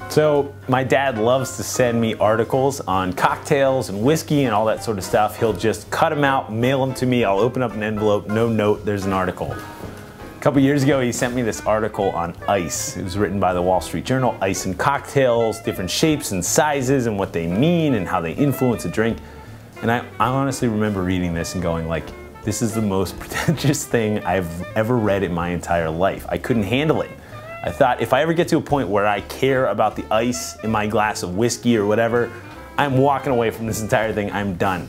So my dad loves to send me articles on cocktails and whiskey and all that sort of stuff. He'll just cut them out, mail them to me. I'll open up an envelope, no note, there's an article. A couple years ago, he sent me this article on ice. It was written by the Wall Street Journal, ice and cocktails, different shapes and sizes and what they mean and how they influence a drink. And I honestly remember reading this and going like, this is the most pretentious thing I've ever read in my entire life. I couldn't handle it. I thought if I ever get to a point where I care about the ice in my glass of whiskey or whatever, I'm walking away from this entire thing, I'm done.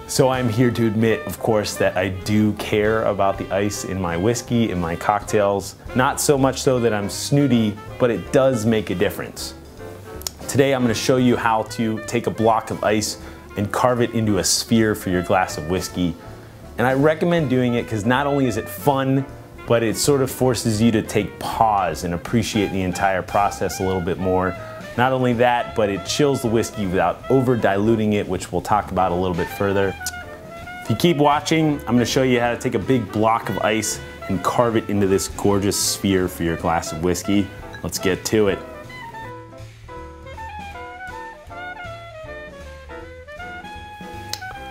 So I'm here to admit, of course, that I do care about the ice in my whiskey, in my cocktails. Not so much so that I'm snooty, but it does make a difference. Today I'm going to show you how to take a block of ice and carve it into a sphere for your glass of whiskey. And I recommend doing it because not only is it fun, but it sort of forces you to take pause and appreciate the entire process a little bit more. Not only that, but it chills the whiskey without over diluting it, which we'll talk about a little bit further. If you keep watching, I'm gonna show you how to take a big block of ice and carve it into this gorgeous sphere for your glass of whiskey. Let's get to it.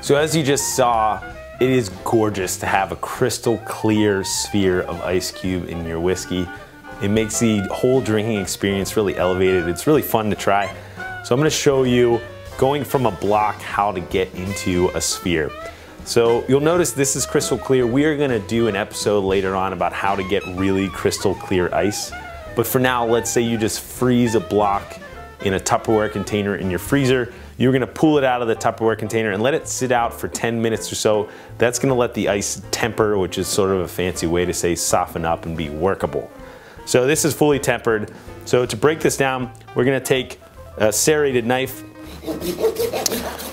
So as you just saw, it is gorgeous to have a crystal clear sphere of ice cube in your whiskey. It makes the whole drinking experience really elevated. It's really fun to try. So I'm going to show you, going from a block, how to get into a sphere. So you'll notice this is crystal clear. We are going to do an episode later on about how to get really crystal clear ice. But for now, let's say you just freeze a block in a Tupperware container in your freezer. You're gonna pull it out of the Tupperware container and let it sit out for 10 minutes or so. That's gonna let the ice temper, which is sort of a fancy way to say soften up and be workable. So this is fully tempered. So to break this down, we're gonna take a serrated knife.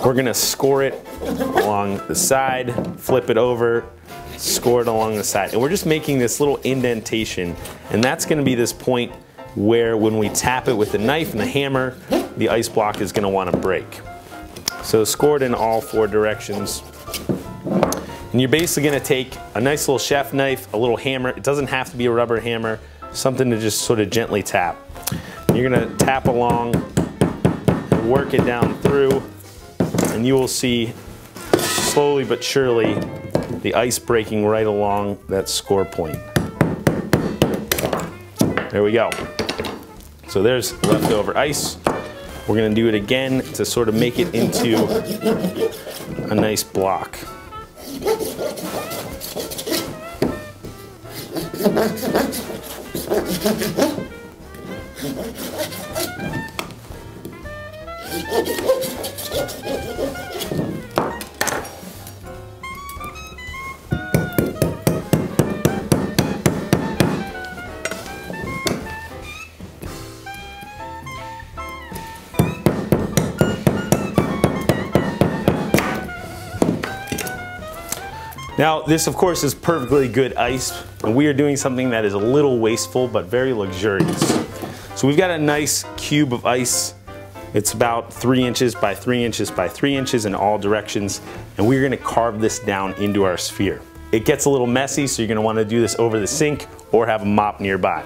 We're gonna score it along the side, flip it over, score it along the side. And we're just making this little indentation. And that's gonna be this point where when we tap it with the knife and the hammer, the ice block is going to want to break. So score it in all 4 directions. And you're basically going to take a nice little chef knife, a little hammer. It doesn't have to be a rubber hammer, something to just sort of gently tap. You're going to tap along and work it down through, and you will see slowly but surely the ice breaking right along that score point. There we go. So there's leftover ice. We're gonna do it again to sort of make it into a nice block. Now, this of course is perfectly good ice, and we are doing something that is a little wasteful but very luxurious. So we've got a nice cube of ice. It's about 3 inches by 3 inches by 3 inches in all directions, and we're gonna carve this down into our sphere. It gets a little messy, so you're gonna wanna do this over the sink or have a mop nearby.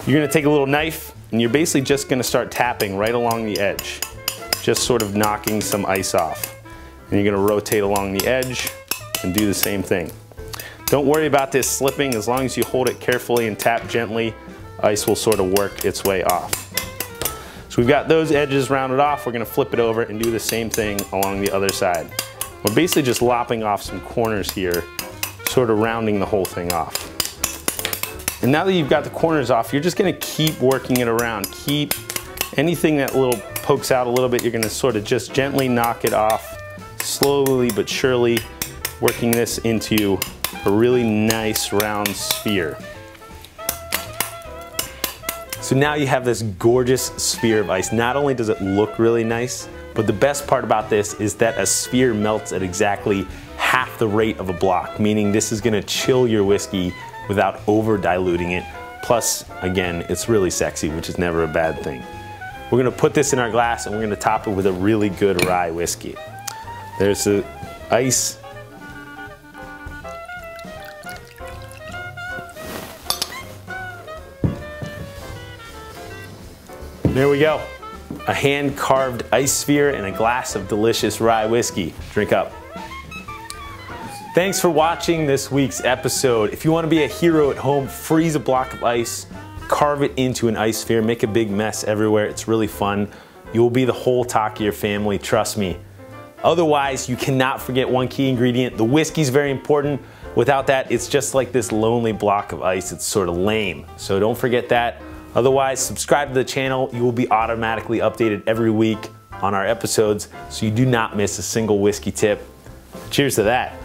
You're gonna take a little knife, and you're basically just gonna start tapping right along the edge, just sort of knocking some ice off. And you're gonna rotate along the edge and do the same thing. Don't worry about this slipping. As long as you hold it carefully and tap gently, ice will sort of work its way off. So we've got those edges rounded off. We're gonna flip it over and do the same thing along the other side. We're basically just lopping off some corners here, sort of rounding the whole thing off. And now that you've got the corners off, you're just gonna keep working it around. Keep anything that little pokes out a little bit, you're gonna sort of just gently knock it off, slowly but surely, working this into a really nice round sphere. So now you have this gorgeous sphere of ice. Not only does it look really nice, but the best part about this is that a sphere melts at exactly half the rate of a block, meaning this is gonna chill your whiskey without over diluting it. Plus, again, it's really sexy, which is never a bad thing. We're gonna put this in our glass and we're gonna top it with a really good rye whiskey. There's the ice. There we go. A hand-carved ice sphere and a glass of delicious rye whiskey. Drink up. Thanks for watching this week's episode. If you want to be a hero at home, freeze a block of ice, carve it into an ice sphere, make a big mess everywhere. It's really fun. You will be the whole talk of your family, trust me. Otherwise, you cannot forget one key ingredient. The whiskey is very important. Without that, it's just like this lonely block of ice. It's sort of lame. So don't forget that. Otherwise, subscribe to the channel. You will be automatically updated every week on our episodes so you do not miss a single whiskey tip. Cheers to that.